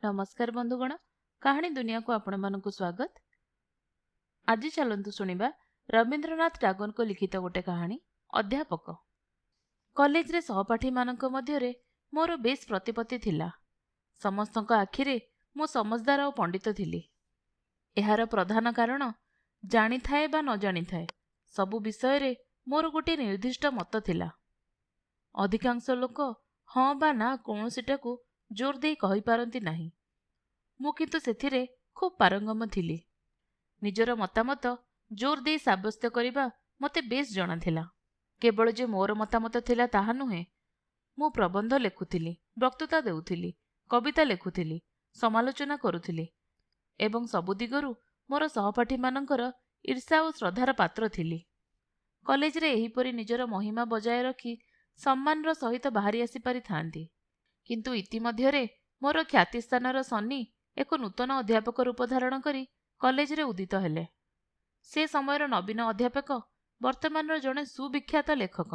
नमस्कार बंधुगण, कहानी दुनिया को आपण मानकु स्वागत। आज चलंतु सुनिबा रवींद्रनाथ टागोर को लिखित गोटे कहानी अध्यापक। कॉलेज रे सहपाठी मानक मध्यरे मोर बेस प्रतिपत्ति थिला। समस्तक आखिरे मु समझदार और पंडित थिली। एहार प्रधान कारण जानी थाए बा न जानी थाए सबु विषय रे मोर गोटे निर्दिष्ट मत थिला। अधिकांश लोक हाँ बा ना कौनसीटाकू जोर दे कहि पारंती नाही। मु किंतु सेथिरे खूब पारंगम थिली। निजर मतामत जोर दे साब्यस्त करिबा मते बेस जणा थिला। केवल जे मोर मतामत थिला ताहा नुहे, मु प्रबंध लेखुथिली, वक्तृता देउथिली, कविता लेखुथिली, समालोचना करुथिली एवं सबु दिगरु मोर सहपाठी मानकर ईर्षा और श्रद्धार पात्र थिली। कॉलेज रे एहीपरि निजर महिमा बजाय रखी सम्मानर सहित बाहरी आसी पारि थांती। किंतु इतिमध्यरे मोर ख्याति स्थानर सन्नी एक नूतन अध्यापक रूप धारण करी कॉलेज रे उदित हेले। से समयर नवीन अध्यापक वर्तमान जड़े सुविख्यात लेखक।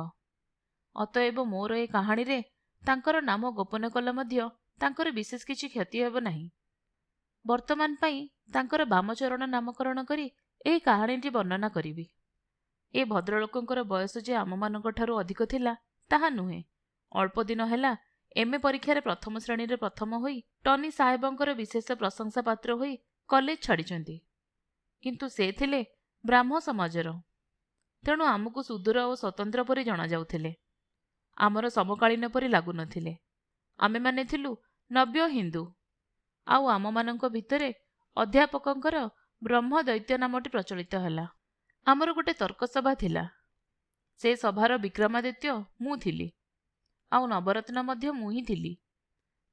अतएव मोर ए कहानी रे तांकर नाम गोपन कले मध्य तांकर विशेष किछि क्षति हेब नाही। वर्तमान पई तांकर बामचरण नामकरण करी एही कहानीटी वर्णना करिबी। ए भद्रलोकंकर बयस जे आम मानक ठारू अधिक थिला ताहा नुहे। अल्प दिन हेला एमए परीक्षा प्रथम श्रेणी रे प्रथम होई टनी साहेबंकर विशेष प्रशंसा पात्र होई कॉलेज छाड़िचंती। किंतु से थिले ब्राह्म समाजर, तेणु आमको सुदूर और स्वतंत्र परि जणा जाउथिले। आमर समकालीन परि लागु नथिले। आमे माने थिलु नव्य हिंदू। आउ आम मानक भितरे अध्यापकंकर ब्रह्म दैत्य नामटी प्रचलित हैला। आमर गोटे तर्क सभा थिला। से सभार विक्रमादित्य मु थिली। आउ नवरत्न मध्य मु ही थिली।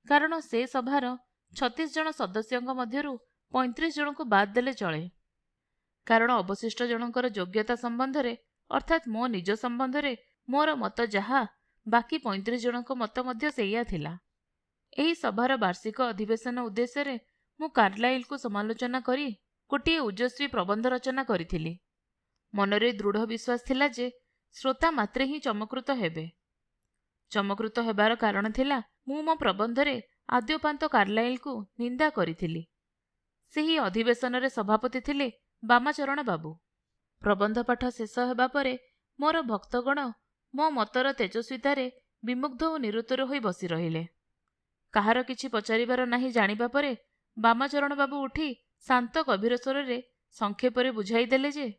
कारण से सभार 36 जन सदस्यंक मध्यरु 35 जन को बाद देले चले। कारण अवशिष्ट जनकर योग्यता संबंध रे अर्थात मो निज संबंध रे मोर मत जहा बाकी 35 जन को मत मध्य सेया थिला। एही सभार वार्षिक अधिवेशन उद्देश्य रे मु कार्लाइल को समालोचना करी गोटे ओजस्वी प्रबंध रचना करिथिली। मनरे दृढ़ विश्वास थिला जे श्रोता मात्रे ही चमकृत हेबे। चमकृत हेबार कारण थिला मु मो प्रबंध रे आद्योपांत कार्लाइल को निंदा करिथिली। सेही अधिवेशन रे सभापति थिले बामाचरण बाबू। प्रबंध पाठ शेष हेबा परे मोर भक्तगण मो मतर तेजस्वितारे विमुग्ध और निरुत्तर होई बसी रहिले। काहार किछि पचारिबार नाही जानिबा परे बामाचरण बाबू उठी शांत गभीर स्वर रे संक्षेपरे बुझाई देले जे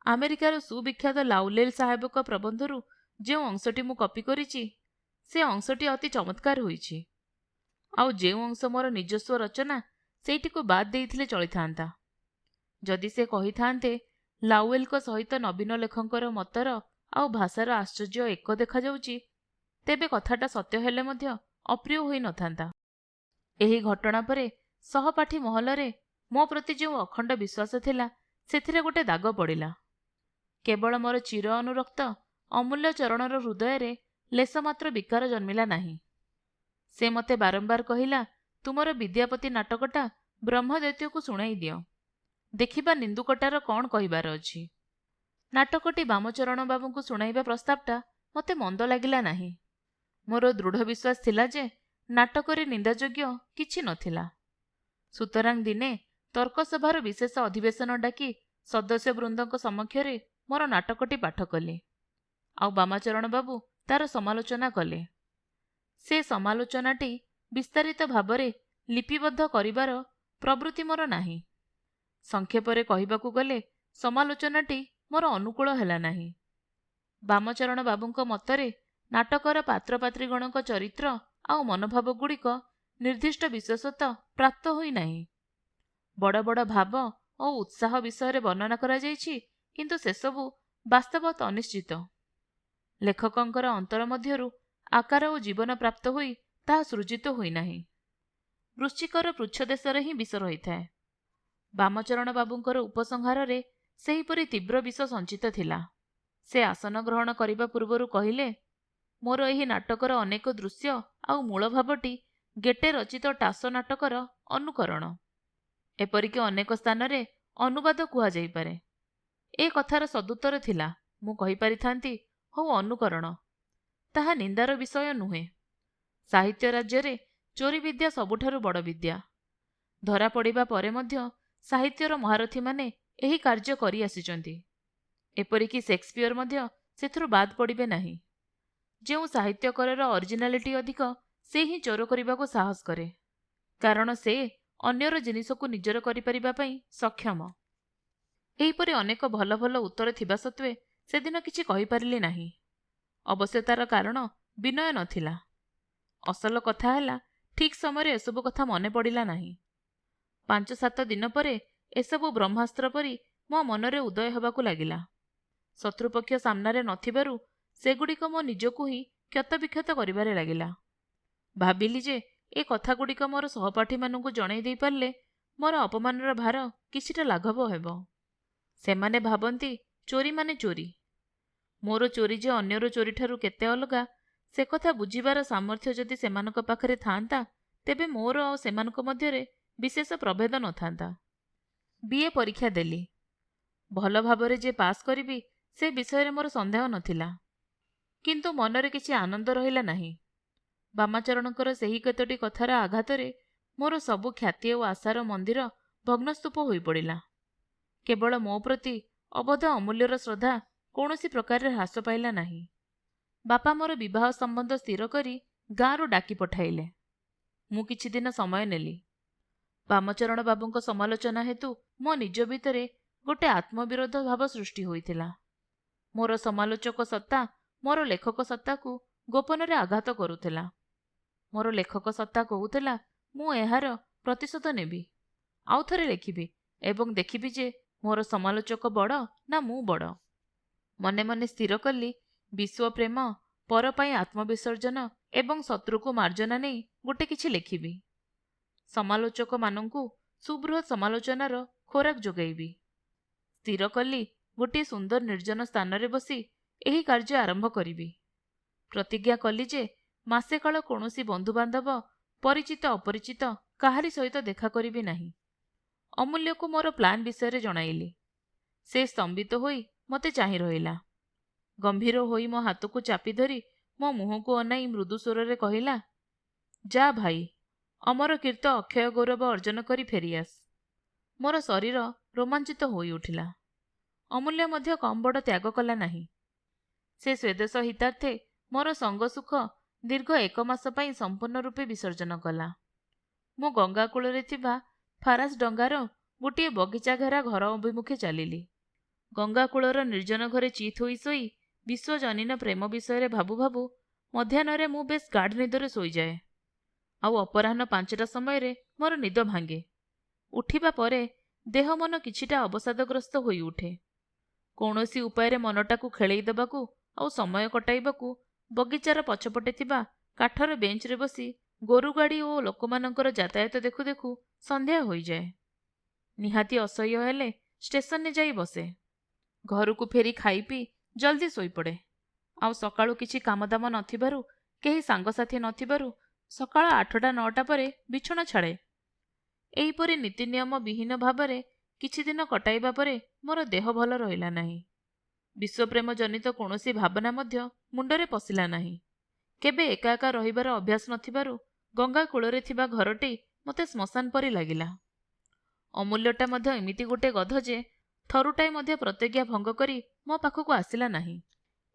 अमेरिकार सुविख्यात लाउलेल साहेबक प्रबंधरू जो अंशटी मु कॉपी करिछि से अंशटी अति चमत्कार होइछि। आउ जो अंश मोर निजस्व रचना सेठी को बाद देइथिले चली थांता। जदि से कहि थांते लाउएल को सहित नवीन लेखकर मतर आउ भाषार आश्चर्य एक देखा जाउछि, तेबे कथाटा सत्य हेले मध्य अप्रिय होई न थांता। एही घटना परे सहपाठी महल रे मो प्रति जो अखंड विश्वास थिला सेथिरे गोटे दाग पड़िला। केवल मोर चिर अनुरक्त अमूल्य चरणर हृदय रे लेस मात्र विकार जन्मिला नाही। से मते बारंबार कहिला, तुमर विद्यापति नाटकटा ब्रह्मदैत्य को शुणाई दियो, देखिबा निंदुकटार कौन कहिबार अछि। नाटकटी बामचरण बाबू को शुणाइबा प्रस्तावटा मते मंद लागिला नाही। मोर दृढ़ विश्वास थिला जे नाटकरे निंदायोग्य किछि नथिला। सुतरां दिने तर्क सभार विशेष अधिवेशन डाकी सदस्य वृंदक समक्षरे मोर नाटकटी पाठ कले। आउ बामाचरण बाबू तार समालोचना कले। से समालोचनाटी विस्तारित भावरे लिपिबद्ध करिबार प्रवृत्ति मोर नाही। संक्षेपरे कहिबाकू गले समालोचनाटी मोर अनुकूल हेला नाही। बामचरण बाबूंक मतरे नाटकर पात्रपात्रीगणक चरित्र आउ मनोभाव गुड़िक निर्दिष्ट विशेषता प्राप्त होई नाही। बड़ बड़ भाव और उत्साह विषय वर्णना करा जाइछि, किंतु से सबु वास्तवत अनिश्चित। लेखकंकर अंतर मध्यरु आकार और जीवन प्राप्त होई ताहा सृजित होई नाही। वृश्चिकर पृच्छदेशरे ही विष रही थाए। बामचरण बाबूंकर उपसंहार रे सेहीपरि तीव्र विष संचित थिला। से आसन ग्रहण करिबा पूर्वरु कहिले, मोर एही नाटकर अनेक दृश्य आउ मूल भावटी गेटे रचित टास नाटकर अनुकरण। एपरिक अनेक स्थान रे अनुवाद कुहा जाई पारे। ए कथार सदुत्तर थिला मु कहि पारिथांती हो अनुकरण, ताहा निंदार विषय नुहे। साहित्य राज्य रे ଚୋରି ବିଦ୍ୟା ସବୁଠାରୁ ବଡ଼ ବିଦ୍ୟା। ଧରା ପଡ଼ିବା ପରେ ମଧ୍ୟ ସାହିତ୍ୟର ମହାରଥୀମାନେ ଏହି କାର୍ଯ୍ୟ କରି ଆସିଛନ୍ତି। ଏପରିକି ସେକ୍ସପିୟର ମଧ୍ୟ ସେଥିରୁ ବାଦ୍ ପଡ଼ିବେ ନାହିଁ। ଯେଉଁ ସାହିତ୍ୟକରର ଅରିଜିନାଲିଟି ଅଧିକ, ସେ ହିଁ ଚୋର କରିବାକୁ ସାହସ କରେ, କାରଣ ସେ ଅନ୍ୟର ଜିନିଷକୁ ନିଜର କରିପାରିବା ପାଇଁ ସକ୍ଷମ। ଏହିପରି ଅନେକ ଭଲ ଭଲ ଉତ୍ତର ଥିବା ସତ୍ତ୍ୱେ ସେଦିନ କିଛି କହିପାରିଲି ନାହିଁ। ଅବଶ୍ୟ ତାର କାରଣ ବିନୟ ନଥିଲା। ଅସଲ କଥା ହେଲା, ଠିକ୍ ସମୟରେ ଏସବୁ କଥା ମନେ ପଡ଼ିଲା ନାହିଁ। 5-7 ଦିନ ପରେ ଏସବୁ ବ୍ରହ୍ମାସ୍ତ୍ର ପରି ମୋ ମନରେ ଉଦୟ ହେବାକୁ ଲାଗିଲା। ଶତ୍ରୁପକ୍ଷ ସାମ୍ନାରେ ନଥିବାରୁ ସେଗୁଡ଼ିକ ମୋ ନିଜକୁ ହିଁ କ୍ଷତବିକ୍ଷତ କରିବାରେ ଲାଗିଲା। ଭାବିଲି ଯେ ଏ କଥାଗୁଡ଼ିକ ମୋର ସହପାଠୀମାନଙ୍କୁ ଜଣାଇ ଦେଇପାରିଲେ ମୋର ଅପମାନର ଭାର କିଛିଟା ଲାଘବ ହେବ। ସେମାନେ ଭାବନ୍ତି ଚୋରି ମାନେ ଚୋରି। ମୋର ଚୋରି ଯେ ଅନ୍ୟର ଚୋରିଠାରୁ କେତେ ଅଲଗା, ସେ କଥା ବୁଝିବାର ସାମର୍ଥ୍ୟ ଯଦି ସେମାନଙ୍କ ପାଖରେ ଥାଆନ୍ତା, ତେବେ ମୋର ଆଉ ସେମାନଙ୍କ ମଧ୍ୟରେ ବିଶେଷ ପ୍ରଭେଦ ନଥାନ୍ତା। ବିଏ ପରୀକ୍ଷା ଦେଲି। ଭଲ ଭାବରେ ଯେ ପାସ୍ କରିବି ସେ ବିଷୟରେ ମୋର ସନ୍ଦେହ ନଥିଲା। କିନ୍ତୁ ମନରେ କିଛି ଆନନ୍ଦ ରହିଲା ନାହିଁ। ବାମାଚରଣଙ୍କର ସେହି କେତୋଟି କଥାର ଆଘାତରେ ମୋର ସବୁ ଖ୍ୟାତି ଓ ଆଶାର ମନ୍ଦିର ଭଗ୍ନସ୍ତୂପ ହୋଇପଡ଼ିଲା। କେବଳ ମୋ ପ୍ରତି ଅବୋଧ ଅମୂଲ୍ୟର ଶ୍ରଦ୍ଧା କୌଣସି ପ୍ରକାରରେ ହ୍ରାସ ପାଇଲା ନାହିଁ। ବାପା ମୋର ବିବାହ ସମ୍ବନ୍ଧ ସ୍ଥିର କରି ଗାଁରୁ ଡାକି ପଠାଇଲେ। ମୁଁ କିଛି ଦିନ ସମୟ ନେଲି। ବାମଚରଣ ବାବୁଙ୍କ ସମାଲୋଚନା ହେତୁ ମୋ ନିଜ ଭିତରେ ଗୋଟିଏ ଆତ୍ମବିରୋଧ ଭାବ ସୃଷ୍ଟି ହୋଇଥିଲା। ମୋର ସମାଲୋଚକ ସତ୍ତା ମୋର ଲେଖକ ସତ୍ତାକୁ ଗୋପନରେ ଆଘାତ କରୁଥିଲା। ମୋର ଲେଖକ ସତ୍ତା କହୁଥିଲା, ମୁଁ ଏହାର ପ୍ରତିଶୋଧ ନେବି, ଆଉ ଥରେ ଲେଖିବି ଏବଂ ଦେଖିବି ଯେ ମୋର ସମାଲୋଚକ ବଡ଼ ନା ମୁଁ ବଡ଼। ମନେ ମନେ ସ୍ଥିର କଲି, ବିଶ୍ୱପ୍ରେମ, ପର ପାଇଁ ଆତ୍ମବିସର୍ଜନ ଏବଂ ଶତ୍ରୁକୁ ମାର୍ଜନା ନେଇ ଗୋଟେ କିଛି ଲେଖିବି। ସମାଲୋଚକମାନଙ୍କୁ ସୁବୃହତ୍ ସମାଲୋଚନାର ଖୋରାକ ଯୋଗାଇବି। ସ୍ଥିର କଲି, ଗୋଟିଏ ସୁନ୍ଦର ନିର୍ଜନ ସ୍ଥାନରେ ବସି ଏହି କାର୍ଯ୍ୟ ଆରମ୍ଭ କରିବି। ପ୍ରତିଜ୍ଞା କଲି ଯେ ମାସେ କାଳ କୌଣସି ବନ୍ଧୁବାନ୍ଧବ, ପରିଚିତ ଅପରିଚିତ କାହାରି ସହିତ ଦେଖା କରିବି ନାହିଁ। ଅମୂଲ୍ୟକୁ ମୋର ପ୍ଲାନ୍ ବିଷୟରେ ଜଣାଇଲି। ସେ ସ୍ତମ୍ଭିତ ହୋଇ ମୋତେ ଚାହିଁ ରହିଲା। ଗମ୍ଭୀର ହୋଇ ମୋ ହାତକୁ ଚାପି ଧରି ମୋ ମୁହଁକୁ ଅନାଇ ମୃଦୁ ସ୍ୱରରେ କହିଲା, ଯା ଭାଇ, ଅମରକୀର୍ତ୍ତ ଅକ୍ଷୟ ଗୌରବ ଅର୍ଜନ କରି ଫେରିଆସ। ମୋର ଶରୀର ରୋମାଞ୍ଚିତ ହୋଇ ଉଠିଲା। ଅମୂଲ୍ୟ ମଧ୍ୟ କମ୍ ବଡ଼ ତ୍ୟାଗ କଲା ନାହିଁ। ସେ ସ୍ୱଦେଶ ହିତାର୍ଥେ ମୋର ସଙ୍ଗ ସୁଖ ଦୀର୍ଘ 1 ମାସ ପାଇଁ ସମ୍ପୂର୍ଣ୍ଣ ରୂପେ ବିସର୍ଜନ କଲା। ମୁଁ ଗଙ୍ଗା କୂଳରେ ଥିବା ଫାରାସ ଡଙ୍ଗାର ଗୋଟିଏ ବଗିଚା ଘେରା ଘର ଅଭିମୁଖେ ଚାଲିଲି। ଗଙ୍ଗା କୂଳର ନିର୍ଜନ ଘରେ ଚିତ୍ ହୋଇ ଶୋଇ ବିଶ୍ୱଜନୀନ ପ୍ରେମ ବିଷୟରେ ଭାବୁ ଭାବୁ ମଧ୍ୟାହ୍ନରେ ମୁଁ ବେଶ୍ ଗାଢ଼ ନିଦରେ ଶୋଇଯାଏ। ଆଉ ଅପରାହ୍ନ 5ଟା ସମୟରେ ମୋର ନିଦ ଭାଙ୍ଗେ। ଉଠିବା ପରେ ଦେହ ମନ କିଛିଟା ଅବସାଦଗ୍ରସ୍ତ ହୋଇ ଉଠେ। କୌଣସି ଉପାୟରେ ମନଟାକୁ ଖେଳେଇ ଦେବାକୁ ଆଉ ସମୟ କଟାଇବାକୁ ବଗିଚାର ପଛପଟେ ଥିବା କାଠର ବେଞ୍ଚରେ ବସି ଗୋରୁଗାଡ଼ି ଓ ଲୋକମାନଙ୍କର ଯାତାୟାତ ଦେଖୁ ଦେଖୁ ସନ୍ଧ୍ୟା ହୋଇଯାଏ। ନିହାତି ଅସହ୍ୟ ହେଲେ ଷ୍ଟେସନରେ ଯାଇ ବସେ। ଘରକୁ ଫେରି ଖାଇ ପିଇ ଜଲ୍ଦି ଶୋଇପଡ଼େ। ଆଉ ସକାଳୁ କିଛି କାମଦାମ ନଥିବାରୁ, କେହି ସାଙ୍ଗସାଥୀ ନଥିବାରୁ ସକାଳ 8ଟା-9ଟା ପରେ ବିଛଣା ଛାଡ଼େ। ଏହିପରି ନୀତିନିୟମ ବିହୀନ ଭାବରେ କିଛି ଦିନ କଟାଇବା ପରେ ମୋର ଦେହ ଭଲ ରହିଲା ନାହିଁ। ବିଶ୍ୱପ୍ରେମ ଜନିତ କୌଣସି ଭାବନା ମଧ୍ୟ ମୁଣ୍ଡରେ ପଶିଲା ନାହିଁ। କେବେ ଏକା ଏକା ରହିବାର ଅଭ୍ୟାସ ନଥିବାରୁ ଗଙ୍ଗା କୂଳରେ ଥିବା ଘରଟି ମୋତେ ଶ୍ମଶାନ ପରି ଲାଗିଲା। ଅମୂଲ୍ୟଟା ମଧ୍ୟ ଏମିତି ଗୋଟେ ଗଧ ଯେ ଥରୁଟାଏ ମଧ୍ୟ ପ୍ରତିଜ୍ଞା ଭଙ୍ଗ କରି ମୋ ପାଖକୁ ଆସିଲା ନାହିଁ।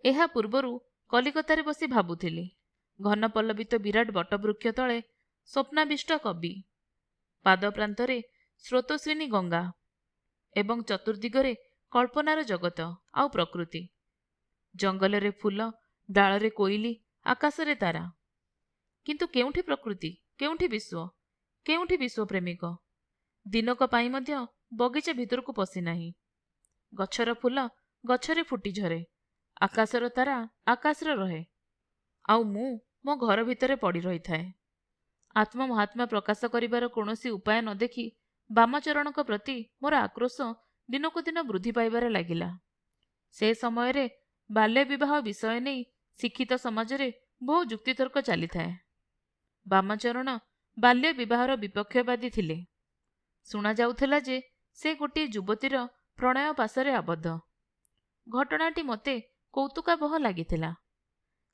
ଏହା ପୂର୍ବରୁ କଲିକତାରେ ବସି ଭାବୁଥିଲି। ଘନ ପଲ୍ଲବିତ ବିରାଟ ବଟବୃକ୍ଷ ତଳେ ସ୍ୱପ୍ନାବିଷ୍ଟ କବି, ପାଦପ୍ରାନ୍ତରେ ସ୍ରୋତସ୍ୱିନୀ ଗଙ୍ଗା ଏବଂ ଚତୁର୍ଦିଗରେ କଳ୍ପନାର ଜଗତ ଆଉ ପ୍ରକୃତି। ଜଙ୍ଗଲରେ ଫୁଲ, ଡାଳରେ କୋଇଲି, ଆକାଶରେ ତାରା। କିନ୍ତୁ କେଉଁଠି ପ୍ରକୃତି, କେଉଁଠି ବିଶ୍ୱ, କେଉଁଠି ବିଶ୍ୱପ୍ରେମିକ? ଦିନକ ପାଇଁ ମଧ୍ୟ ବଗିଚା ଭିତରକୁ ପଶିନାହିଁ। ଗଛର ଫୁଲ ଗଛରେ ଫୁଟି ଝରେ, ଆକାଶର ତାରା ଆକାଶରେ ରହେ, ଆଉ ମୁଁ ମୋ ଘର ଭିତରେ ପଡ଼ି ରହିଥାଏ। ଆତ୍ମମହାତ୍ମା ପ୍ରକାଶ କରିବାର କୌଣସି ଉପାୟ ନ ଦେଖି ବାମାଚରଣଙ୍କ ପ୍ରତି ମୋର ଆକ୍ରୋଶ ଦିନକୁ ଦିନ ବୃଦ୍ଧି ପାଇବାରେ ଲାଗିଲା। ସେ ସମୟରେ ବାଲ୍ୟ ବିବାହ ବିଷୟ ନେଇ ଶିକ୍ଷିତ ସମାଜରେ ବହୁ ଯୁକ୍ତିତର୍କ ଚାଲିଥାଏ। ବାମାଚରଣ ବାଲ୍ୟ ବିବାହର ବିପକ୍ଷବାଦୀ ଥିଲେ। ଶୁଣାଯାଉଥିଲା ଯେ ସେ ଗୋଟିଏ ଯୁବତୀର ପ୍ରଣୟ ପାଶରେ ଆବଦ୍ଧ। ଘଟଣାଟି ମୋତେ କୌତୁକାବହ ଲାଗିଥିଲା।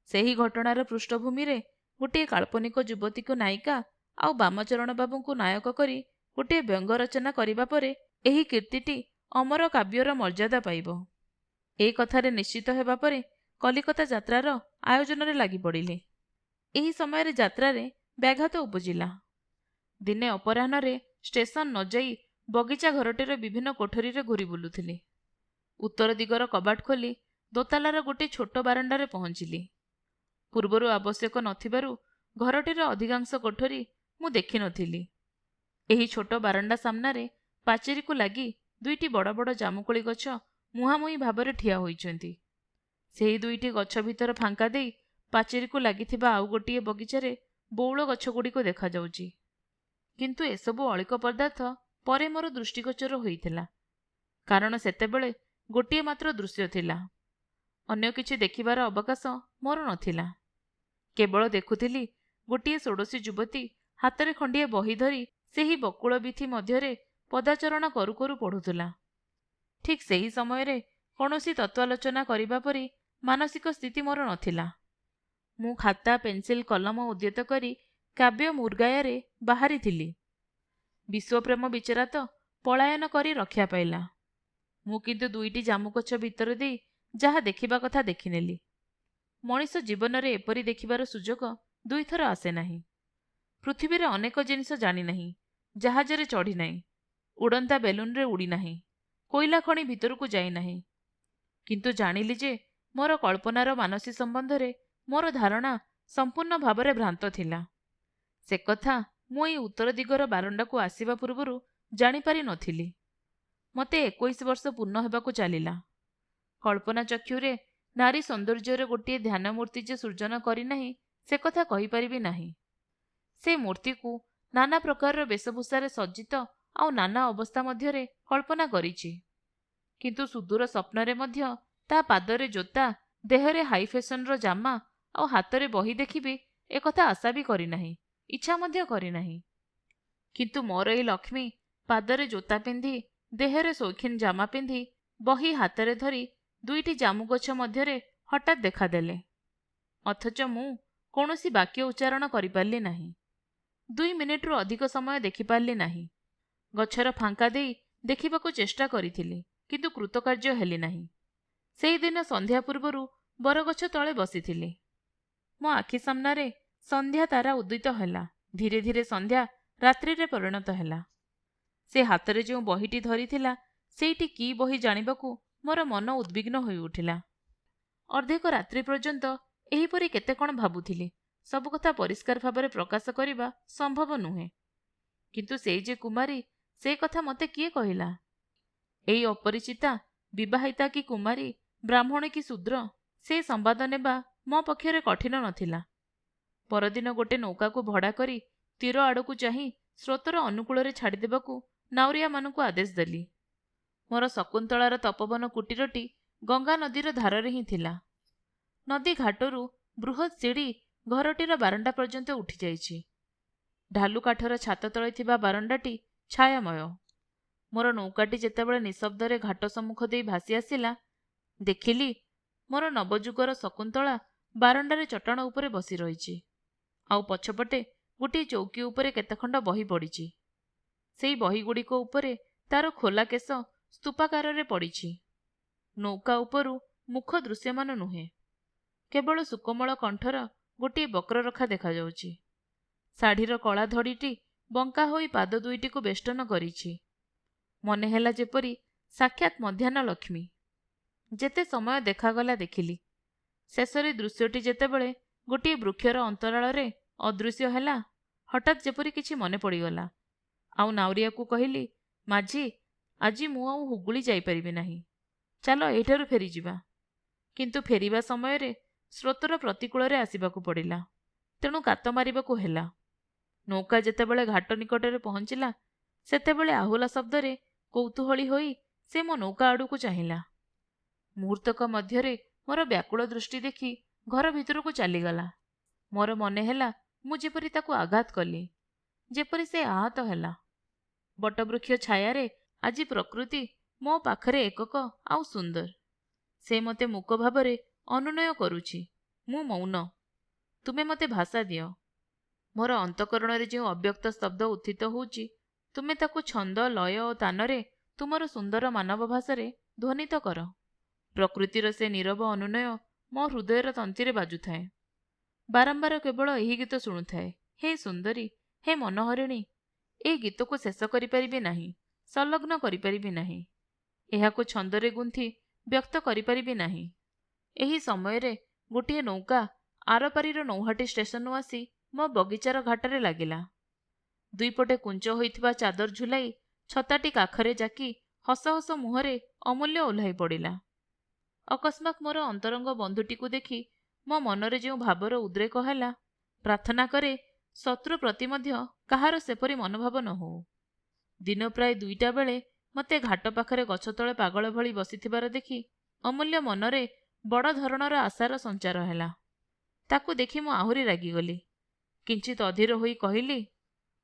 ସେହି ଘଟଣାର ପୃଷ୍ଠଭୂମିରେ ଗୋଟିଏ କାଳ୍ପନିକ ଯୁବତୀକୁ ନାୟିକା ଆଉ ବାମଚରଣ ବାବୁଙ୍କୁ ନାୟକ କରି ଗୋଟିଏ ବ୍ୟଙ୍ଗ ରଚନା କରିବା ପରେ ଏହି କୀର୍ତ୍ତିଟି ଅମର କାବ୍ୟର ମର୍ଯ୍ୟାଦା ପାଇବ। ଏ କଥାରେ ନିଶ୍ଚିତ ହେବା ପରେ କଲିକତା ଯାତ୍ରାର ଆୟୋଜନରେ ଲାଗି ପଡ଼ିଲେ। ଏହି ସମୟରେ ଯାତ୍ରାରେ ବ୍ୟାଘାତ ଉପୁଜିଲା। ଦିନେ ଅପରାହ୍ନରେ ଷ୍ଟେସନ ନ ଯାଇ ବଗିଚା ଘରଟିର ବିଭିନ୍ନ କୋଠରୀରେ ଘୂରି ବୁଲୁଥିଲି। ଉତ୍ତର ଦିଗର କବାଟ ଖୋଲି ଦୋତାଲାର ଗୋଟିଏ ଛୋଟ ବାରଣ୍ଡାରେ ପହଞ୍ଚିଲି। ପୂର୍ବରୁ ଆବଶ୍ୟକ ନଥିବାରୁ ଘରଟିର ଅଧିକାଂଶ କୋଠରୀ ମୁଁ ଦେଖିନଥିଲି। ଏହି ଛୋଟ ବାରଣ୍ଡା ସାମ୍ନାରେ ପାଚେରୀକୁ ଲାଗି ଦୁଇଟି ବଡ଼ ବଡ଼ ଜାମୁକୋଳି ଗଛ ମୁହାଁମୁହିଁ ଭାବରେ ଠିଆ ହୋଇଛନ୍ତି। ସେହି ଦୁଇଟି ଗଛ ଭିତର ଫାଙ୍କା ଦେଇ ପାଚେରୀକୁ ଲାଗିଥିବା ଆଉ ଗୋଟିଏ ବଗିଚାରେ ବଉଳ ଗଛଗୁଡ଼ିକୁ ଦେଖାଯାଉଛି। କିନ୍ତୁ ଏସବୁ ଅଳିକ ପଦାର୍ଥ ପରେ ମୋର ଦୃଷ୍ଟିଗୋଚର ହୋଇଥିଲା, କାରଣ ସେତେବେଳେ ଗୋଟିଏ ମାତ୍ର ଦୃଶ୍ୟ ଥିଲା। ଅନ୍ୟ କିଛି ଦେଖିବାର ଅବକାଶ ମୋର ନଥିଲା। କେବଳ ଦେଖୁଥିଲି ଗୋଟିଏ ଷୋଡ଼ଶୀ ଯୁବତୀ ହାତରେ ଖଣ୍ଡିଏ ବହି ଧରି ସେହି ବକୁଳ ବିଥି ମଧ୍ୟରେ ପଦାଚରଣ କରୁ କରୁ ପଢ଼ୁଥିଲା। ଠିକ୍ ସେହି ସମୟରେ କୌଣସି ତତ୍ତ୍ୱାଲୋଚନା କରିବା ପରି ମାନସିକ ସ୍ଥିତି ମୋର ନଥିଲା। ମୁଁ ଖାତା, ପେନ୍ସିଲ, କଲମ ଉଦ୍ୟତ କରି କାବ୍ୟ ମୁର୍ଗାୟାରେ ବାହାରିଥିଲି। ବିଶ୍ୱପ୍ରେମ ବିଚରା ତ ପଳାୟନ କରି ରକ୍ଷା ପାଇଲା। ମୁଁ କିନ୍ତୁ ଦୁଇଟି ଜାମୁଗଛ ଭିତର ଦେଇ ଯାହା ଦେଖିବା କଥା ଦେଖିନେଲି। ମଣିଷ ଜୀବନରେ ଏପରି ଦେଖିବାର ସୁଯୋଗ ଦୁଇଥର ଆସେ ନାହିଁ। ପୃଥିବୀରେ ଅନେକ ଜିନିଷ ଜାଣିନାହିଁ, ଜାହାଜରେ ଚଢ଼ିନାହିଁ, ଉଡ଼ନ୍ତା ବେଲୁନରେ ଉଡ଼ିନାହିଁ, କୋଇଲା ଖଣି ଭିତରକୁ ଯାଇନାହିଁ। କିନ୍ତୁ ଜାଣିଲି ଯେ ମୋର କଳ୍ପନାର ମାନସୀ ସମ୍ବନ୍ଧରେ ମୋର ଧାରଣା ସମ୍ପୂର୍ଣ୍ଣ ଭାବରେ ଭ୍ରାନ୍ତ ଥିଲା। ସେ କଥା ମୁଁ ଏଇ ଉତ୍ତର ଦିଗର ବାରଣ୍ଡାକୁ ଆସିବା ପୂର୍ବରୁ ଜାଣିପାରି ନଥିଲି। ମୋତେ 21 ବର୍ଷ ପୂର୍ଣ୍ଣ ହେବାକୁ ଚାଲିଲା। କଳ୍ପନା ଚକ୍ଷୁରେ ନାରୀ ସୌନ୍ଦର୍ଯ୍ୟର ଗୋଟିଏ ଧ୍ୟାନ ମୂର୍ତ୍ତି ଯେ ସୃଜନ କରିନାହିଁ ସେ କଥା କହିପାରିବି ନାହିଁ। ସେ ମୂର୍ତ୍ତିକୁ ନାନା ପ୍ରକାରର ବେଶଭୂଷାରେ ସଜ୍ଜିତ ଆଉ ନାନା ଅବସ୍ଥା ମଧ୍ୟରେ କଳ୍ପନା କରିଛି। କିନ୍ତୁ ସୁଦୂର ସ୍ୱପ୍ନରେ ମଧ୍ୟ ତା ପାଦରେ ଜୋତା, ଦେହରେ ହାଇ ଫ୍ୟାସନର ଜାମା ଆଉ ହାତରେ ବହି ଦେଖିବି ଏକଥା ଆଶା ବି କରିନାହିଁ, ଇଚ୍ଛା ମଧ୍ୟ କରିନାହିଁ। କିନ୍ତୁ ମୋର ଏଇ ଲକ୍ଷ୍ମୀ ପାଦରେ ଜୋତା ପିନ୍ଧି, ଦେହରେ ସୌଖିନ ଜାମା ପିନ୍ଧି, ବହି ହାତରେ ଧରି ଦୁଇଟି ଜାମୁଗଛ ମଧ୍ୟରେ ହଠାତ୍ ଦେଖାଦେଲେ। ଅଥଚ ମୁଁ କୌଣସି ବାକ୍ୟ ଉଚ୍ଚାରଣ କରିପାରିଲି ନାହିଁ। 2 ମିନିଟରୁ ଅଧିକ ସମୟ ଦେଖିପାରିଲି ନାହିଁ। ଗଛର ଫାଙ୍କା ଦେଇ ଦେଖିବାକୁ ଚେଷ୍ଟା କରିଥିଲି, କିନ୍ତୁ କୃତକାର୍ଯ୍ୟ ହେଲି ନାହିଁ। ସେହିଦିନ ସନ୍ଧ୍ୟା ପୂର୍ବରୁ ବରଗଛ ତଳେ ବସିଥିଲି। ମୋ ଆଖି ସାମ୍ନାରେ ସନ୍ଧ୍ୟା ତାରା ଉଦିତ ହେଲା। ଧୀରେ ଧୀରେ ସନ୍ଧ୍ୟା ରାତ୍ରିରେ ପରିଣତ ହେଲା। ସେ ହାତରେ ଯେଉଁ ବହିଟି ଧରିଥିଲା ସେଇଟି କି ବହି ଜାଣିବାକୁ ମୋର ମନ ଉଦ୍ବିଗ୍ନ ହୋଇଉଠିଲା। ଅର୍ଦ୍ଧେକ ରାତ୍ରି ପର୍ଯ୍ୟନ୍ତ ଏହିପରି କେତେ କ'ଣ ଭାବୁଥିଲି। ସବୁ କଥା ପରିଷ୍କାର ଭାବରେ ପ୍ରକାଶ କରିବା ସମ୍ଭବ ନୁହେଁ। କିନ୍ତୁ ସେଇ ଯେ କୁମାରୀ, ସେ କଥା ମୋତେ କିଏ କହିଲା? ଏଇ ଅପରିଚିତା, ବିବାହିତା କି କୁମାରୀ, ବ୍ରାହ୍ମଣୀ କି ଶୂଦ୍ର, ସେ ସମ୍ବାଦ ନେବା ମୋ ପକ୍ଷରେ କଠିନ ନଥିଲା। ପରଦିନ ଗୋଟିଏ ନୌକାକୁ ଭଡ଼ା କରି ତୀର ଆଡ଼କୁ ଚାହିଁ ସ୍ରୋତର ଅନୁକୂଳରେ ଛାଡ଼ିଦେବାକୁ ନାଉରିଆମାନଙ୍କୁ ଆଦେଶ ଦେଲି। ମୋର ଶକୁନ୍ତଳାର ତପୋବନ କୁଟୀରଟି ଗଙ୍ଗା ନଦୀର ଧାରରେ ହିଁ ଥିଲା। ନଦୀ ଘାଟରୁ ବୃହତ୍ ସିଡ଼ି ଘରଟିର ବାରଣ୍ଡା ପର୍ଯ୍ୟନ୍ତ ଉଠିଯାଇଛି। ଢାଲୁ କାଠର ଛାତ ତଳେ ଥିବା ବାରଣ୍ଡାଟି ଛାୟାମୟ। ମୋର ନୌକାଟି ଯେତେବେଳେ ନିଶବ୍ଦରେ ଘାଟ ସମ୍ମୁଖ ଦେଇ ଭାସି ଆସିଲା, ଦେଖିଲି ମୋର ନବଯୁଗର ଶକୁନ୍ତଳା ବାରଣ୍ଡାରେ ଚଟାଣ ଉପରେ ବସି ରହିଛି, ଆଉ ପଛପଟେ ଗୋଟିଏ ଚୌକି ଉପରେ କେତେଖଣ୍ଡ ବହି ପଡ଼ିଛି। ସେଇ ବହିଗୁଡ଼ିକ ଉପରେ ତାର ଖୋଲା କେଶ ସ୍ତୂପାକାରରେ ପଡ଼ିଛି। ନୌକା ଉପରୁ ମୁଖ ଦୃଶ୍ୟମାନ ନୁହେଁ, କେବଳ ସୁକୋମଳ କଣ୍ଠର ଗୋଟିଏ ବକ୍ରରେଖା ଦେଖାଯାଉଛି। ଶାଢ଼ୀର କଳା ଧଡ଼ିଟି ବଙ୍କା ହୋଇ ପାଦ ଦୁଇଟିକୁ ବେଷ୍ଟନ କରିଛି। ମନେ ହେଲା ଯେପରି ସାକ୍ଷାତ୍ ମଧ୍ୟାହ୍ନ ଲକ୍ଷ୍ମୀ। ଯେତେ ସମୟ ଦେଖାଗଲା ଦେଖିଲି। ଶେଷରେ ଦୃଶ୍ୟଟି ଯେତେବେଳେ ଗୋଟିଏ ବୃକ୍ଷର ଅନ୍ତରାଳରେ ଅଦୃଶ୍ୟ ହେଲା, ହଠାତ୍ ଯେପରି କିଛି ମନେ ପଡ଼ିଗଲା। ଆଉ ନାଉରିଆକୁ କହିଲି, ମାଝି, ଆଜି ମୁଁ ଆଉ ହୁଗୁଳି ଯାଇପାରିବି ନାହିଁ। ଚାଲ ଏଇଠାରୁ ଫେରିଯିବା। କିନ୍ତୁ ଫେରିବା ସମୟରେ ସ୍ରୋତର ପ୍ରତିକୂଳରେ ଆସିବାକୁ ପଡ଼ିଲା, ତେଣୁ କାତ ମାରିବାକୁ ହେଲା। ନୌକା ଯେତେବେଳେ ଘାଟ ନିକଟରେ ପହଞ୍ଚିଲା, ସେତେବେଳେ ଆହୁଲା ଶବ୍ଦରେ କୌତୂହଳୀ ହୋଇ ସେ ମୋ ନୌକା ଆଡ଼କୁ ଚାହିଁଲା। ମୁହୂର୍ତ୍ତକ ମଧ୍ୟରେ ମୋର ବ୍ୟାକୁଳ ଦୃଷ୍ଟି ଦେଖି ଘର ଭିତରକୁ ଚାଲିଗଲା। ମୋର ମନେ ହେଲା ମୁଁ ଯେପରି ତାକୁ ଆଘାତ କଲି, ଯେପରି ସେ ଆହତ ହେଲା। ବଟବୃକ୍ଷ ଛାୟାରେ ଆଜି ପ୍ରକୃତି ମୋ ପାଖରେ ଏକକ ଆଉ ସୁନ୍ଦର। ସେ ମୋତେ ମୂକ ଭାବରେ ଅନୁନୟ କରୁଛି। ମୁଁ ମୌନ। ତୁମେ ମୋତେ ଭାଷା ଦିଅ। ମୋର ଅନ୍ତଃକରଣରେ ଯେଉଁ ଅବ୍ୟକ୍ତ ସ୍ତବ୍ଧ ଉତ୍ଥିତ ହେଉଛି, ତୁମେ ତାକୁ ଛନ୍ଦ, ଲୟ ଓ ତାନରେ ତୁମର ସୁନ୍ଦର ମାନବ ଭାଷାରେ ଧ୍ୱନିତ କର। ପ୍ରକୃତିର ସେ ନୀରବ ଅନୁନୟ ମୋ ହୃଦୟର ତନ୍ତୀରେ ବାଜୁଥାଏ। ବାରମ୍ବାର କେବଳ ଏହି ଗୀତ ଶୁଣୁଥାଏ, ହେ ସୁନ୍ଦରୀ, ହେ ମନୋହରିଣୀ। ଏ ଗୀତକୁ ଶେଷ କରିପାରିବି ନାହିଁ, ସଂଲଗ୍ନ କରିପାରିବି ନାହିଁ। ଏହାକୁ ଛନ୍ଦରେ ଗୁନ୍ଥି ବ୍ୟକ୍ତ କରିପାରିବି ନାହିଁ। ଏହି ସମୟରେ ଗୋଟିଏ ନୌକା ଆରପାରିର ନୌହାଟି ଷ୍ଟେସନରୁ ଆସି ମୋ ବଗିଚାର ଘାଟରେ ଲାଗିଲା। ଦୁଇପଟେ କୁଞ୍ଚ ହୋଇଥିବା ଚାଦର ଝୁଲାଇ ଛତାଟି କାଖରେ ଜାକି ହସ ହସ ମୁହଁରେ ଅମୂଲ୍ୟ ଓହ୍ଲାଇ ପଡ଼ିଲା। ଅକସ୍ମାତ୍ ମୋର ଅନ୍ତରଙ୍ଗ ବନ୍ଧୁଟିକୁ ଦେଖି ମୋ ମନରେ ଯେଉଁ ଭାବର ଉଦ୍ରେକ ହେଲା, ପ୍ରାର୍ଥନା କରେ ଶତ୍ରୁ ପ୍ରତି ମଧ୍ୟ କାହାର ସେପରି ମନୋଭାବ ନ ହଉ। ଦିନ ପ୍ରାୟ 2ଟା ବେଳେ ମୋତେ ଘାଟ ପାଖରେ ଗଛ ତଳେ ପାଗଳ ଭଳି ବସିଥିବାର ଦେଖି ଅମୂଲ୍ୟ ମନରେ ବଡ଼ ଧରଣର ଆଶାର ସଞ୍ଚାର ହେଲା। ତାକୁ ଦେଖି ମୁଁ ଆହୁରି ରାଗିଗଲି। କିଞ୍ଚିତ୍ ଅଧୀର ହୋଇ କହିଲି,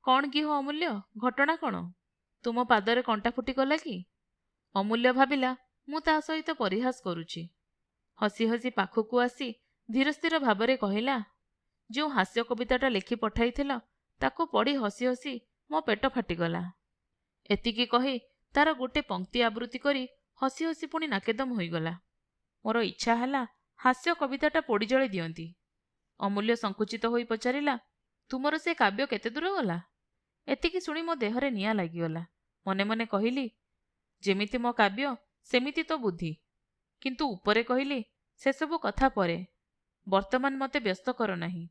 କ'ଣ କି ହୋ ଅମୂଲ୍ୟ, ଘଟଣା କ'ଣ? ତୁମ ପାଦରେ କଣ୍ଟା ଫୁଟିଗଲା କି? ଅମୂଲ୍ୟ ଭାବିଲା ମୁଁ ତା ସହିତ ପରିହାସ କରୁଛି। ହସି ହସି ପାଖକୁ ଆସି ଧୀରସ୍ଥିର ଭାବରେ କହିଲା, ଯେଉଁ ହାସ୍ୟ କବିତାଟା ଲେଖି ପଠାଇଥିଲ, ତାକୁ ପଢ଼ି ହସି ହସି ମୋ ପେଟ ଫାଟିଗଲା। ଏତିକି କହି ତାର ଗୋଟେ ପଂକ୍ତି ଆବୃତ୍ତି କରି ହସି ହସି ପୁଣି ନାକେଦମ ହୋଇଗଲା। ମୋର ଇଚ୍ଛା ହେଲା ହାସ୍ୟ କବିତାଟା ପୋଡ଼ି ଜଳି ଦିଅନ୍ତି। ଅମୂଲ୍ୟ ସଂକୁଚିତ ହୋଇ ପଚାରିଲା, ତୁମର ସେ କାବ୍ୟ କେତେ ଦୂର ଗଲା? ଏତିକି ଶୁଣି ମୋ ଦେହରେ ନିଆଁ ଲାଗିଗଲା। ମନେ ମନେ କହିଲି, ଯେମିତି ମୋ କାବ୍ୟ ସେମିତି ତ ବୁଦ୍ଧି। କିନ୍ତୁ ଉପରେ କହିଲି, ସେସବୁ କଥା ପରେ, ବର୍ତ୍ତମାନ ମୋତେ ବ୍ୟସ୍ତ କର ନାହିଁ।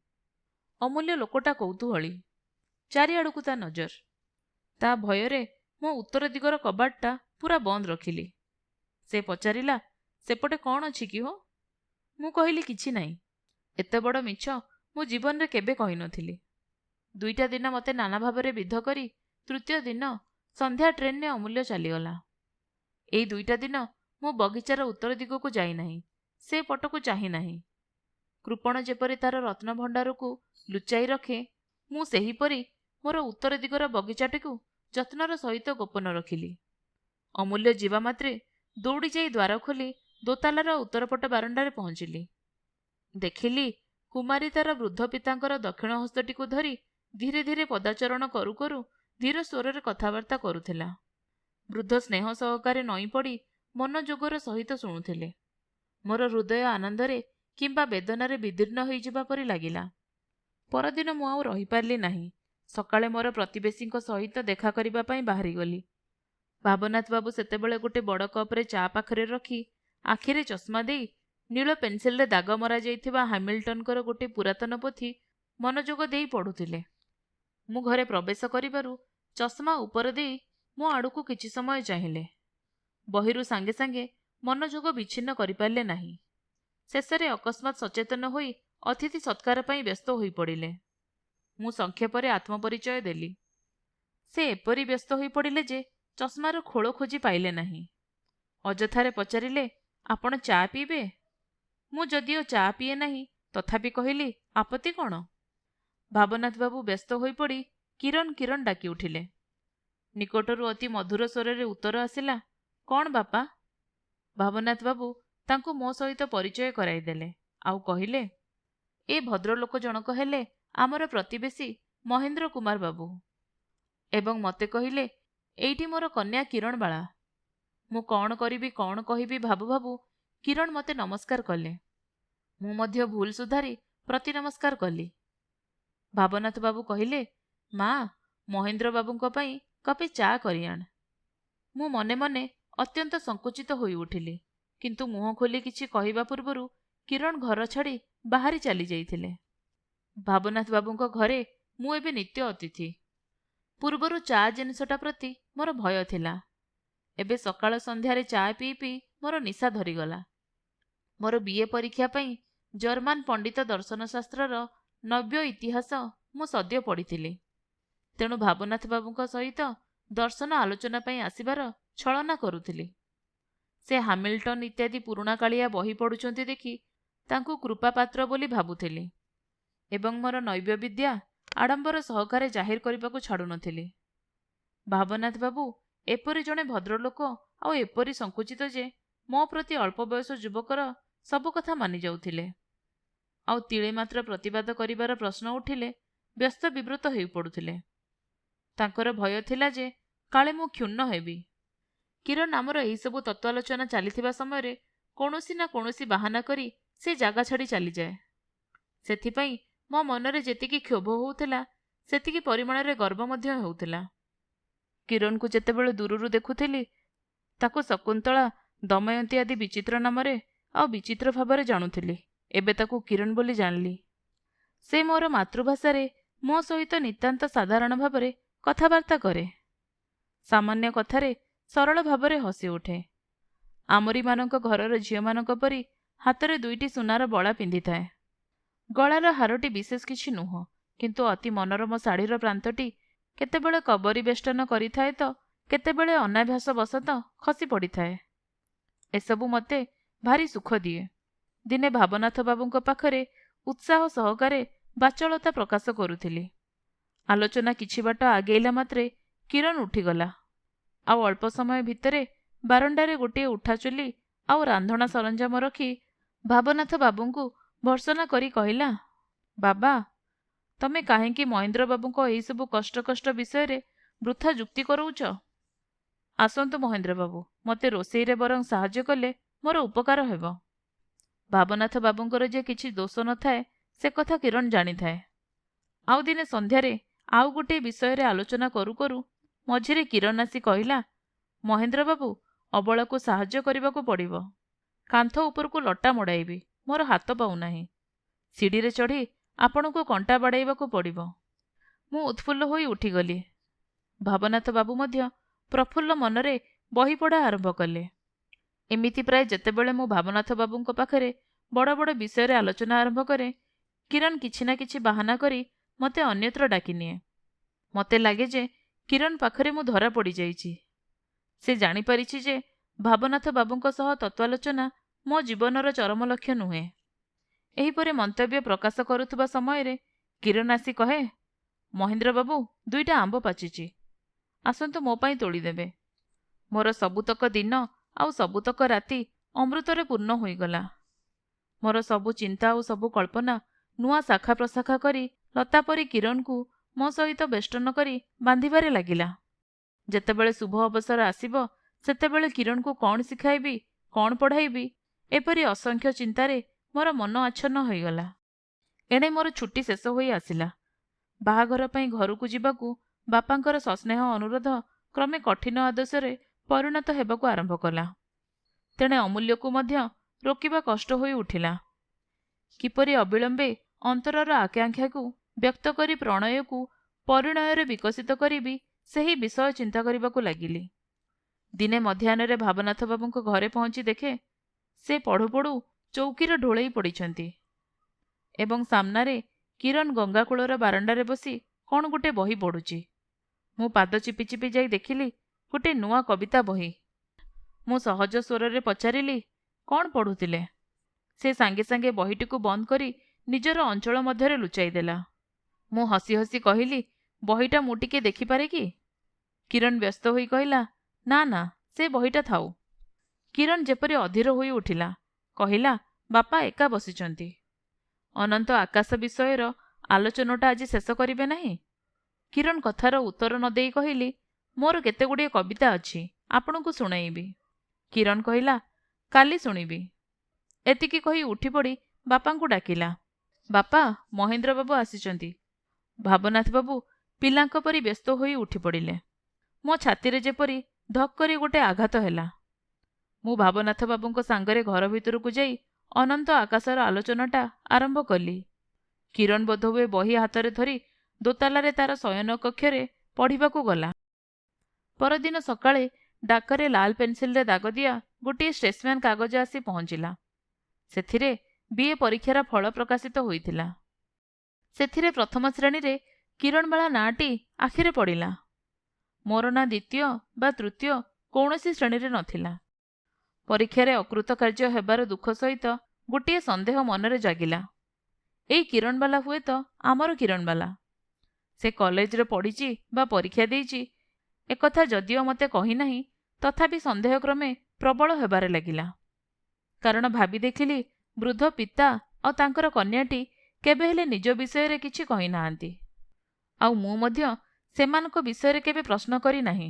ଅମୂଲ୍ୟ ଲୋକଟା କୌତୂହଳୀ, ଚାରିଆଡ଼କୁ ତା ନଜର। ତା ଭୟରେ ମୋ ଉତ୍ତର ଦିଗର କବାଟଟା ପୁରା ବନ୍ଦ ରଖିଲି। ସେ ପଚାରିଲା, ସେପଟେ କ'ଣ ଅଛି କି ହୋ? ମୁଁ କହିଲି, କିଛି ନାହିଁ। ଏତେ ବଡ଼ ମିଛ ମୁଁ ଜୀବନରେ କେବେ କହିନଥିଲି। 2ଟା ଦିନ ମୋତେ ନାନା ଭାବରେ ବିଧ କରି ତୃତୀୟ ଦିନ ସନ୍ଧ୍ୟା ଟ୍ରେନରେ ଅମୂଲ୍ୟ ଚାଲିଗଲା। ଏଇ 2ଟା ଦିନ ମୁଁ ବଗିଚାର ଉତ୍ତର ଦିଗକୁ ଯାଇନାହିଁ, ସେ ପଟକୁ ଚାହିଁ ନାହିଁ। କୃପଣ ଯେପରି ତାର ରତ୍ନଭଣ୍ଡାରକୁ ଲୁଚାଇ ରଖେ, ମୁଁ ସେହିପରି ମୋର ଉତ୍ତର ଦିଗର ବଗିଚାଟିକୁ ଯତ୍ନର ସହିତ ଗୋପନ ରଖିଲି। ଅମୂଲ୍ୟ ଯିବା ମାତ୍ରେ ଦୌଡ଼ି ଯାଇ ଦ୍ୱାର ଖୋଲି ଦୋତାଲାର ଉତ୍ତରପଟ ବାରଣ୍ଡାରେ ପହଞ୍ଚିଲି। ଦେଖିଲି କୁମାରୀ ତାର ବୃଦ୍ଧ ପିତାଙ୍କର ଦକ୍ଷିଣ ହସ୍ତଟିକୁ ଧରି ଧୀରେ ଧୀରେ ପଦାଚରଣ କରୁ କରୁ ଧୀର ସ୍ୱରରେ କଥାବାର୍ତ୍ତା କରୁଥିଲା। ବୃଦ୍ଧ ସ୍ନେହ ସହକାରେ ନଇଁ ପଡ଼ି ମନୋଯୋଗର ସହିତ ଶୁଣୁଥିଲେ। ମୋର ହୃଦୟ ଆନନ୍ଦରେ କିମ୍ବା ବେଦନାରେ ବିଦୀର୍ଣ୍ଣ ହୋଇଯିବା ପରି ଲାଗିଲା। ପରଦିନ ମୁଁ ଆଉ ରହିପାରିଲି ନାହିଁ। ସକାଳେ ମୋର ପ୍ରତିବେଶୀଙ୍କ ସହିତ ଦେଖା କରିବା ପାଇଁ ବାହାରିଗଲି। ଭାବନାଥ ବାବୁ ସେତେବେଳେ ଗୋଟେ ବଡ଼ କପ୍ରେ ଚା ପାଖରେ ରଖି ଆଖିରେ ଚଷମା ଦେଇ ନୀଳ ପେନ୍ସିଲରେ ଦାଗ ମରାଯାଇଥିବା ହାମିଲଟନଙ୍କର ଗୋଟେ ପୁରାତନ ପୋଥି ମନୋଯୋଗ ଦେଇ ପଢ଼ୁଥିଲେ। ମୁଁ ଘରେ ପ୍ରବେଶ କରିବାରୁ ଚଷମା ଉପର ଦେଇ ମୋ ଆଡ଼କୁ କିଛି ସମୟ ଚାହିଁଲେ। ବହିରୁ ସାଙ୍ଗେ ସାଙ୍ଗେ ମନୋଯୋଗ ବିଚ୍ଛିନ୍ନ କରିପାରିଲେ ନାହିଁ। ଶେଷରେ ଅକସ୍ମାତ୍ ସଚେତନ ହୋଇ ଅତିଥି ସତ୍କାର ପାଇଁ ବ୍ୟସ୍ତ ହୋଇପଡ଼ିଲେ। ମୁଁ ସଂକ୍ଷେପରେ ଆତ୍ମପରିଚୟ ଦେଲି। ସେ ଏପରି ବ୍ୟସ୍ତ ହୋଇପଡ଼ିଲେ ଯେ ଚଷମାର ଖୋଳ ଖୋଜି ପାଇଲେ ନାହିଁ। ଅଯଥାରେ ପଚାରିଲେ, ଆପଣ ଚା ପିଇବେ? ମୁଁ ଯଦିଓ ଚା ପିଏ ନାହିଁ, ତଥାପି କହିଲି, ଆପତ୍ତି କ'ଣ? ଭାବନାଥ ବାବୁ ବ୍ୟସ୍ତ ହୋଇପଡ଼ି କିରଣ କିରଣ ଡାକି ଉଠିଲେ। ନିକଟରୁ ଅତି ମଧୁର ସ୍ୱରରେ ଉତ୍ତର ଆସିଲା, କ'ଣ ବାପା? ଭାବନାଥ ବାବୁ ତାଙ୍କୁ ମୋ ସହିତ ପରିଚୟ କରାଇଦେଲେ, ଆଉ କହିଲେ, ଏ ଭଦ୍ରଲୋକ ଜଣକ ହେଲେ ଆମର ପ୍ରତିବେଶୀ ମହେନ୍ଦ୍ର କୁମାର ବାବୁ। ଏବଂ ମୋତେ କହିଲେ, ଏଇଟି ମୋର କନ୍ୟା କିରଣବାଳା। ମୁଁ କ'ଣ କରିବି କ'ଣ କହିବି ଭାବୁ ଭାବୁ କିରଣ ମୋତେ ନମସ୍କାର କଲେ। ମୁଁ ମଧ୍ୟ ଭୁଲ ସୁଧାରି ପ୍ରତି ନମସ୍କାର କଲି। ଭାବନାଥ ବାବୁ କହିଲେ, ମା, ମହେନ୍ଦ୍ର ବାବୁଙ୍କ ପାଇଁ କପେ ଚା କରିଆଣ। ମୁଁ ମନେ ମନେ ଅତ୍ୟନ୍ତ ସଂକୁଚିତ ହୋଇ ଉଠିଲି, କିନ୍ତୁ ମୁହଁ ଖୋଲି କିଛି କହିବା ପୂର୍ବରୁ କିରଣ ଘର ଛାଡ଼ି ବାହାରି ଚାଲି ଯାଇଥିଲେ। ଭାବନାଥ ବାବୁଙ୍କ ଘରେ ମୁଁ ଏବେ ନିତ୍ୟ ଅତିଥି। ପୂର୍ବରୁ ଚା ଜିନିଷଟା ପ୍ରତି ମୋର ଭୟ ଥିଲା। ଏବେ ସକାଳ ସନ୍ଧ୍ୟାରେ ଚା ପିଇ ପିଇ ମୋର ନିଶା ଧରିଗଲା। ମୋର BA ପରୀକ୍ଷା ପାଇଁ ଜର୍ମାନ ପଣ୍ଡିତ ଦର୍ଶନଶାସ୍ତ୍ରର ନବ୍ୟ ଇତିହାସ ମୁଁ ସଦ୍ୟ ପଢ଼ିଥିଲି। ତେଣୁ ଭାବନାଥ ବାବୁଙ୍କ ସହିତ ଦର୍ଶନ ଆଲୋଚନା ପାଇଁ ଆସିବାର ଛଳନା କରୁଥିଲି। ସେ ହାମିଲଟନ ଇତ୍ୟାଦି ପୁରୁଣାକାଳିଆ ବହି ପଢ଼ୁଛନ୍ତି ଦେଖି ତାଙ୍କୁ କୃପାପାତ୍ର ବୋଲି ଭାବୁଥିଲି ଏବଂ ମୋର ନୈବ୍ୟ ବିଦ୍ୟା ଆଡ଼ମ୍ବର ସହକାରେ ଜାହିର କରିବାକୁ ଛାଡ଼ୁନଥିଲି। ଭାବନାଥ ବାବୁ ଏପରି ଜଣେ ଭଦ୍ରଲୋକ ଆଉ ଏପରି ସଂକୁଚିତ ଯେ ମୋ ପ୍ରତି ଅଳ୍ପ ବୟସ ଯୁବକର ସବୁ କଥା ମାନି ଯାଉଥିଲେ। ଆଉ ତିଳେ ମାତ୍ର ପ୍ରତିବାଦ କରିବାର ପ୍ରଶ୍ନ ଉଠିଲେ ବ୍ୟସ୍ତ ବିବ୍ରତ ହୋଇ ପଡ଼ୁଥିଲେ। ତାଙ୍କର ଭୟ ଥିଲା ଯେ କାଳେ ମୁଁ କ୍ଷୁଣ୍ଣ ହେବି। କିରଣ ଆମର ଏହିସବୁ ତତ୍ତ୍ୱାଲୋଚନା ଚାଲିଥିବା ସମୟରେ କୌଣସି ନା କୌଣସି ବାହାନା କରି ସେ ଜାଗା ଛାଡ଼ି ଚାଲିଯାଏ। ସେଥିପାଇଁ ମୋ ମନରେ ଯେତିକି କ୍ଷୋଭ ହେଉଥିଲା ସେତିକି ପରିମାଣରେ ଗର୍ବ ମଧ୍ୟ ହେଉଥିଲା। କିରଣକୁ ଯେତେବେଳେ ଦୂରରୁ ଦେଖୁଥିଲି ତାକୁ ଶକୁନ୍ତଳା, ଦମୟନ୍ତୀ ଆଦି ବିଚିତ୍ର ନାମରେ ଆଉ ବିଚିତ୍ର ଭାବରେ ଜାଣୁଥିଲି। ଏବେ ତାକୁ କିରଣ ବୋଲି ଜାଣିଲି। ସେ ମୋର ମାତୃଭାଷାରେ ମୋ ସହିତ ନିତାନ୍ତ ସାଧାରଣ ଭାବରେ କଥାବାର୍ତ୍ତା କରେ। ସାମାନ୍ୟ କଥାରେ ସରଳ ଭାବରେ ହସି ଉଠେ। ଆମରିମାନଙ୍କ ଘରର ଝିଅମାନଙ୍କ ପରି ହାତରେ 2ଟି ସୁନାର ବଳା ପିନ୍ଧିଥାଏ। ଗଳାର ହାରଟି ବିଶେଷ କିଛି ନୁହଁ, କିନ୍ତୁ ଅତି ମନୋରମ ଶାଢ଼ୀର ପ୍ରାନ୍ତଟି କେତେବେଳେ କବରୀ ବେଷ୍ଟନ କରିଥାଏ ତ କେତେବେଳେ ଅନାଭ୍ୟାସବଶତଃ ଖସି ପଡ଼ିଥାଏ। ଏସବୁ ମୋତେ ଭାରି ସୁଖ ଦିଏ। ଦିନେ ଭାବନାଥ ବାବୁଙ୍କ ପାଖରେ ଉତ୍ସାହ ସହକାରେ ବାଚଳତା ପ୍ରକାଶ କରୁଥିଲି। ଆଲୋଚନା କିଛି ବାଟ ଆଗେଇଲା ମାତ୍ରେ କିରଣ ଉଠିଗଲା। ଆଉ ଅଳ୍ପ ସମୟ ଭିତରେ ବାରଣ୍ଡାରେ ଗୋଟିଏ ଉଠାଚୁଲି ଆଉ ରାନ୍ଧଣା ସରଞ୍ଜାମ ରଖି ଭାବନାଥ ବାବୁଙ୍କୁ ଭର୍ତ୍ସନା କରି କହିଲା, ବାବା, ତମେ କାହିଁକି ମହେନ୍ଦ୍ର ବାବୁଙ୍କ ଏହିସବୁ କଷ୍ଟ ବିଷୟରେ ବୃଥା ଯୁକ୍ତି କରଉଛ? ଆସନ୍ତୁ ମହେନ୍ଦ୍ର ବାବୁ, ମୋତେ ରୋଷେଇରେ ବରଂ ସାହାଯ୍ୟ କଲେ ମୋର ଉପକାର ହେବ। ଭାବନାଥ ବାବୁଙ୍କର ଯେ କିଛି ଦୋଷ ନଥାଏ ସେ କଥା କିରଣ ଜାଣିଥାଏ। ଆଉ ଦିନେ ସନ୍ଧ୍ୟାରେ ଆଉ ଗୋଟିଏ ବିଷୟରେ ଆଲୋଚନା କରୁ କରୁ ମଝିରେ କିରଣ ଆସି କହିଲା, ମହେନ୍ଦ୍ର ବାବୁ, ଅବଳାକୁ ସାହାଯ୍ୟ କରିବାକୁ ପଡ଼ିବ। କାନ୍ଥ ଉପରକୁ ଲଟା ମଡ଼ାଇବି, ମୋର ହାତ ପାଉନାହିଁ। ସିଡ଼ିରେ ଚଢ଼ି ଆପଣଙ୍କୁ କଣ୍ଟା ବାଡ଼ାଇବାକୁ ପଡ଼ିବ। ମୁଁ ଉତ୍ଫୁଲ୍ଲ ହୋଇ ଉଠିଗଲି। ଭାବନାଥ ବାବୁ ମଧ୍ୟ ପ୍ରଫୁଲ୍ଲ ମନରେ ବହି ପଢ଼ା ଆରମ୍ଭ କଲେ। ଏମିତି ପ୍ରାୟ ଯେତେବେଳେ ମୁଁ ଭାବନାଥ ବାବୁଙ୍କ ପାଖରେ ବଡ଼ ବଡ଼ ବିଷୟରେ ଆଲୋଚନା ଆରମ୍ଭ କରେ, କିରଣ କିଛି ନା କିଛି ବାହାନା କରି ମୋତେ ଅନ୍ୟତ୍ର ଡାକିନିଏ। ମୋତେ ଲାଗେ ଯେ କିରଣ ପାଖରେ ମୁଁ ଧରା ପଡ଼ିଯାଇଛି। ସେ ଜାଣିପାରିଛି ଯେ ଭାବନାଥ ବାବୁଙ୍କ ସହ ତତ୍ତ୍ୱାଲୋଚନା ମୋ ଜୀବନର ଚରମ ଲକ୍ଷ୍ୟ ନୁହେଁ। ଏହିପରି ମନ୍ତବ୍ୟ ପ୍ରକାଶ କରୁଥିବା ସମୟରେ କିରଣ ଆସି କହେ, ମହେନ୍ଦ୍ର ବାବୁ, 2ଟା ଆମ୍ବ ପାଚିଛି, ଆସନ୍ତୁ ମୋ ପାଇଁ ତୋଳିଦେବେ। ମୋର ସବୁତକ ଦିନ ଆଉ ସବୁତକ ରାତି ଅମୃତରେ ପୂର୍ଣ୍ଣ ହୋଇଗଲା। ମୋର ସବୁ ଚିନ୍ତା ଆଉ ସବୁ କଳ୍ପନା ନୂଆ ଶାଖା ପ୍ରଶାଖା କରି ଲତା ପରି କିରଣକୁ ମୋ ସହିତ ବେଷ୍ଟନ କରି ବାନ୍ଧିବାରେ ଲାଗିଲା। ଯେତେବେଳେ ଶୁଭ ଅବସର ଆସିବ ସେତେବେଳେ କିରଣକୁ କ'ଣ ଶିଖାଇବି, କ'ଣ ପଢ଼ାଇବି, ଏପରି ଅସଂଖ୍ୟ ଚିନ୍ତାରେ ମୋର ମନ ଆଚ୍ଛନ୍ନ ହୋଇଗଲା। ଏଣେ ମୋର ଛୁଟି ଶେଷ ହୋଇ ଆସିଲା। ବାହାଘର ପାଇଁ ଘରକୁ ଯିବାକୁ ବାପାଙ୍କର ସସ୍ନେହ ଅନୁରୋଧ କ୍ରମେ କଠିନ ଆଦେଶରେ ପରିଣତ ହେବାକୁ ଆରମ୍ଭ କଲା। ତେଣେ ଅମୂଲ୍ୟକୁ ମଧ୍ୟ ରୋକିବା କଷ୍ଟ ହୋଇ ଉଠିଲା। କିପରି ଅବିଳମ୍ବେ ଅନ୍ତରର ଆକାଂକ୍ଷାକୁ ବ୍ୟକ୍ତ କରି ପ୍ରଣୟକୁ ପରିଣୟରେ ବିକଶିତ କରିବି, ସେହି ବିଷୟ ଚିନ୍ତା କରିବାକୁ ଲାଗିଲି। ଦିନେ ମଧ୍ୟାହ୍ନରେ ଭାବନାଥ ବାବୁଙ୍କ ଘରେ ପହଞ୍ଚି ଦେଖେ ସେ ପଢ଼ୁ ପଢ଼ୁ ଚୌକିରେ ଢୋଳେଇ ପଡ଼ିଛନ୍ତି ଏବଂ ସାମ୍ନାରେ କିରଣ ଗଙ୍ଗାକୂଳର ବାରଣ୍ଡାରେ ବସି କ'ଣ ଗୋଟେ ବହି ପଢ଼ୁଛି। ମୁଁ ପାଦ ଚିପି ଚିପି ଯାଇ ଦେଖିଲି ଗୋଟେ ନୂଆ କବିତା ବହି। ମୁଁ ସହଜ ସ୍ୱରରେ ପଚାରିଲି, କ'ଣ ପଢ଼ୁଥିଲେ? ସେ ସାଙ୍ଗେ ସାଙ୍ଗେ ବହିଟିକୁ ବନ୍ଦ କରି ନିଜର ଅଞ୍ଚଳ ମଧ୍ୟରେ ଲୁଚାଇ ଦେଲା। ମୁଁ ହସି ହସି କହିଲି, ବହିଟା ମୁଁ ଟିକେ ଦେଖିପାରେ କି? କିରଣ ବ୍ୟସ୍ତ ହୋଇ କହିଲା, ନା ନା, ସେ ବହିଟା ଥାଉ। କିରଣ ଯେପରି ଅଧୀର ହୋଇ ଉଠିଲା। କହିଲା, ବାପା ଏକା ବସିଛନ୍ତି। ଅନନ୍ତ ଆକାଶ ବିଷୟର ଆଲୋଚନାଟା ଆଜି ଶେଷ କରିବେ ନାହିଁ? କିରଣ କଥାର ଉତ୍ତର ନ ଦେଇ କହିଲି, ମୋର କେତେଗୁଡ଼ିଏ କବିତା ଅଛି, ଆପଣଙ୍କୁ ଶୁଣାଇବି। କିରଣ କହିଲା, କାଲି ଶୁଣିବି। ଏତିକି କହି ଉଠିପଡ଼ି ବାପାଙ୍କୁ ଡାକିଲା। ବାପା, ମହେନ୍ଦ୍ର ବାବୁ ଆସିଛନ୍ତି। ଭାବନାଥ ବାବୁ ପିଲାଙ୍କ ପରି ବ୍ୟସ୍ତ ହୋଇ ଉଠିପଡ଼ିଲେ। ମୋ ଛାତିରେ ଯେପରି ଧକ୍ କରି ଗୋଟେ ଆଘାତ ହେଲା। ମୁଁ ଭାବନାଥ ବାବୁଙ୍କ ସାଙ୍ଗରେ ଘର ଭିତରକୁ ଯାଇ ଅନନ୍ତ ଆକାଶର ଆଲୋଚନାଟା ଆରମ୍ଭ କଲି। କିରଣ ବୋଧହୁଏ ବହି ହାତରେ ଧରି ଦୋତାଲାରେ ତାର ଶୟନ କକ୍ଷରେ ପଢ଼ିବାକୁ ଗଲା। ପରଦିନ ସକାଳେ ଡାକରେ ଲାଲ ପେନ୍ସିଲରେ ଦାଗଦିଆ ଗୋଟିଏ ଷ୍ଟେସମ୍ୟାନ କାଗଜ ଆସି ପହଞ୍ଚିଲା। ସେଥିରେ ବିଏ ପରୀକ୍ଷାର ଫଳ ପ୍ରକାଶିତ ହୋଇଥିଲା। ସେଥିରେ ପ୍ରଥମ ଶ୍ରେଣୀରେ କିରଣବାଳା ନାଁଟି ଆଖିରେ ପଡ଼ିଲା। ମୋର ନାଁ ଦ୍ୱିତୀୟ ବା ତୃତୀୟ କୌଣସି ଶ୍ରେଣୀରେ ନଥିଲା। ପରୀକ୍ଷାରେ ଅକୃତ କାର୍ଯ୍ୟ ହେବାର ଦୁଃଖ ସହିତ ଗୋଟିଏ ସନ୍ଦେହ ମନରେ ଜାଗିଲା। ଏଇ କିରଣବାଲା ହୁଏତ ଆମର କିରଣବାଲା। ସେ କଲେଜରେ ପଢ଼ିଛି ବା ପରୀକ୍ଷା ଦେଇଛି, ଏକଥା ଯଦିଓ ମୋତେ କହିନାହିଁ, ତଥାପି ସନ୍ଦେହ କ୍ରମେ ପ୍ରବଳ ହେବାରେ ଲାଗିଲା। କାରଣ ଭାବି ଦେଖିଲି, ବୃଦ୍ଧ ପିତା ଆଉ ତାଙ୍କର କନ୍ୟାଟି କେବେ ହେଲେ ନିଜ ବିଷୟରେ କିଛି କହିନାହାନ୍ତି। ଆଉ ମୁଁ ମଧ୍ୟ ସେମାନଙ୍କ ବିଷୟରେ କେବେ ପ୍ରଶ୍ନ କରି ନାହିଁ।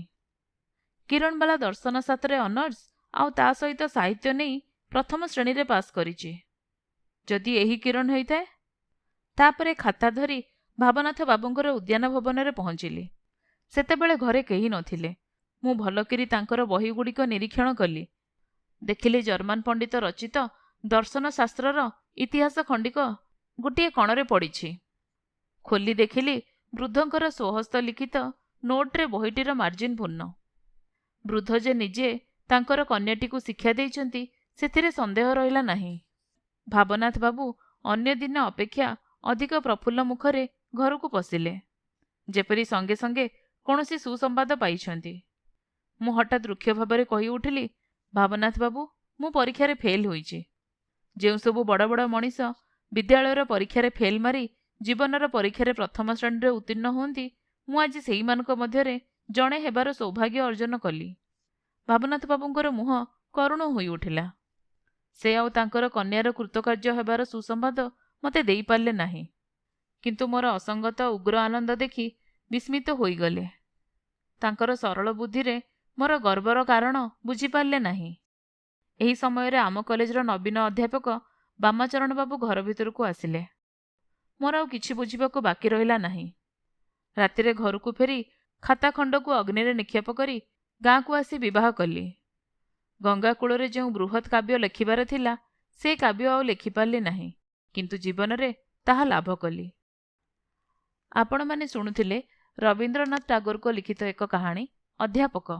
କିରଣବାଲା ଦର୍ଶନ ଶାସ୍ତ୍ରରେ ଅନର୍ସ ଆଉ ତା ସହିତ ସାହିତ୍ୟ ନେଇ ପ୍ରଥମ ଶ୍ରେଣୀରେ ପାସ୍ କରିଛି। ଯଦି ଏହି କିରଣ ହୋଇଥାଏ। ତାପରେ ଖାତା ଧରି ଭାବନାଥ ବାବୁଙ୍କର ଉଦ୍ୟାନ ଭବନରେ ପହଞ୍ଚିଲି। ସେତେବେଳେ ଘରେ କେହି ନଥିଲେ। ମୁଁ ଭଲକିରି ତାଙ୍କର ବହିଗୁଡ଼ିକ ନିରୀକ୍ଷଣ କଲି। ଦେଖିଲି ଜର୍ମାନ ପଣ୍ଡିତ ରଚିତ ଦର୍ଶନଶାସ୍ତ୍ରର ଇତିହାସ ଖଣ୍ଡିକ ଗୋଟିଏ କଣରେ ପଡ଼ିଛି। ଖୋଲି ଦେଖିଲି ବୃଦ୍ଧଙ୍କର ସ୍ୱହସ୍ତ ଲିଖିତ ନୋଟରେ ବହିଟିର ମାର୍ଜିନ୍ ପୂର୍ଣ୍ଣ। ବୃଦ୍ଧ ଯେ ନିଜେ ତାଙ୍କର କନ୍ୟାଟିକୁ ଶିକ୍ଷା ଦେଇଛନ୍ତି ସେଥିରେ ସନ୍ଦେହ ରହିଲା ନାହିଁ। ଭାବନାଥ ବାବୁ ଅନ୍ୟ ଦିନ ଅପେକ୍ଷା ଅଧିକ ପ୍ରଫୁଲ୍ଲ ମୁଖରେ ଘରକୁ ପଶିଲେ, ଯେପରି ସଙ୍ଗେ ସଙ୍ଗେ କୌଣସି ସୁସମ୍ବାଦ ପାଇଛନ୍ତି। ମୁଁ ହଠାତ୍ ରୁକ୍ଷ ଭାବରେ କହି ଉଠିଲି, ଭାବନାଥ ବାବୁ, ମୁଁ ପରୀକ୍ଷାରେ ଫେଲ୍ ହୋଇଛି। ଯେଉଁ ସବୁ ବଡ଼ ବଡ଼ ମଣିଷ ବିଦ୍ୟାଳୟର ପରୀକ୍ଷାରେ ଫେଲ୍ ମାରି ଜୀବନର ପରୀକ୍ଷାରେ ପ୍ରଥମ ଶ୍ରେଣୀରେ ଉତ୍ତୀର୍ଣ୍ଣ ହୁଅନ୍ତି, ମୁଁ ଆଜି ସେଇମାନଙ୍କ ମଧ୍ୟରେ ଜଣେ ହେବାର ସୌଭାଗ୍ୟ ଅର୍ଜନ କଲି। ଭାବନାଥ ବାବୁଙ୍କର ମୁହଁ କରୁଣ ହୋଇ ଉଠିଲା। ସେ ଆଉ ତାଙ୍କର କନ୍ୟାର କୃତକାର୍ଯ୍ୟ ହେବାର ସୁସମ୍ବାଦ ମୋତେ ଦେଇପାରିଲେ ନାହିଁ, କିନ୍ତୁ ମୋର ଅସଙ୍ଗତ ଉଗ୍ର ଆନନ୍ଦ ଦେଖି ବିସ୍ମିତ ହୋଇଗଲେ। ତାଙ୍କର ସରଳ ବୁଦ୍ଧିରେ ମୋର ଗର୍ବର କାରଣ ବୁଝିପାରିଲେ ନାହିଁ। ଏହି ସମୟରେ ଆମ କଲେଜର ନବୀନ ଅଧ୍ୟାପକ ବାମାଚରଣ ବାବୁ ଘର ଭିତରକୁ ଆସିଲେ। ମୋର ଆଉ କିଛି ବୁଝିବାକୁ ବାକି ରହିଲା ନାହିଁ। ରାତିରେ ଘରକୁ ଫେରି ଖାତା ଖଣ୍ଡକୁ ଅଗ୍ନିରେ ନିକ୍ଷେପ କରି ଗାଁକୁ ଆସି ବିବାହ କଲି। ଗଙ୍ଗା କୂଳରେ ଯେଉଁ ବୃହତ୍ କାବ୍ୟ ଲେଖିବାର ଥିଲା, ସେ କାବ୍ୟ ଆଉ ଲେଖିପାରିଲି ନାହିଁ, କିନ୍ତୁ ଜୀବନରେ ତାହା ଲାଭ କଲି। ଆପଣମାନେ ଶୁଣୁଥିଲେ ରବୀନ୍ଦ୍ରନାଥ ଟାଗୋରଙ୍କ ଲିଖିତ ଏକ କାହାଣୀ ଅଧ୍ୟାପକ।